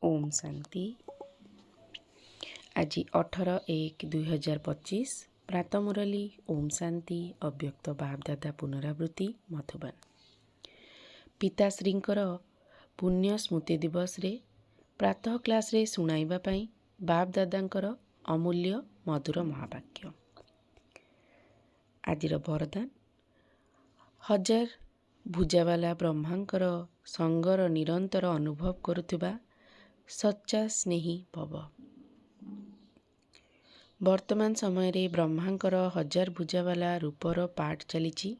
ओम शांति। आज 18/1/2025 प्रातः मुरली ओम शांति अव्यक्त बापदादा पुनरावृत्ति मधुबन। पिताश्रींकर पुण्य स्मृति दिवस रे प्रातः क्लास रे सुनाइबा पाई बापदादांकर अमूल्य मधुर महावाक्य। आजिर वरदान हजार भुजावाला ब्रह्मांकर संगर निरंतर अनुभव करुथिबा सच्चा स्नेही भव। वर्तमान समय रे ब्रह्मांकर हजार भुजावाला रूपर पाठ चलीची।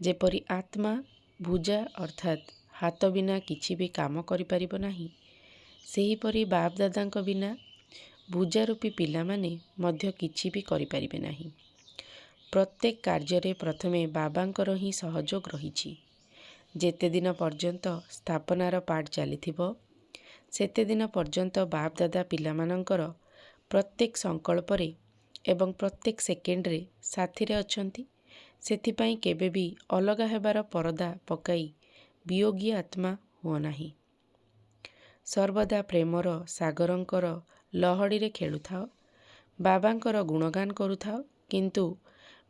जेपरी आत्मा भुजा अर्थात हाथ बिना किछि भी काम करि परिबो नाही, सेहीपरि बापदादांक बिना भुजारूपी पिलामाने मध्य किछि भी करि परिबे नाही। प्रत्येक कार्य प्रथमे बाबांकर ही सहयोग रहिछि। जेते दिन पर्यंत स्थापनार पाठ चलीथिबो सेते दिन पर्यंत बापदादा पिलामानंकर प्रत्येक संकल्परे एवं प्रत्येक सेकेंडरे साथीरे अछंती। सेथिपाई केबे भी अलगा हेबार परदा पकाई वियोगी आत्मा हुओ नाही। सर्वदा प्रेमर सागरंकर लहड़ी रे खेलुथाओ, बाबांकर गुणगान करुथाओ, किंतु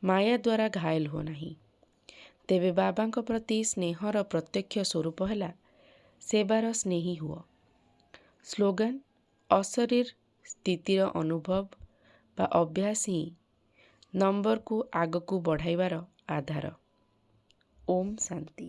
माया द्वारा घायल हो नाही। तेबे बाबांक प्रति स्नेहर प्रत्यक्ष स्वरूप हैला सेवार स्नेही हुओ। स्लोगान अशरीर स्थितिर अनुभव बा अभ्यास ही नंबर को आग को बढ़ाइबार आधार। ओम शांति।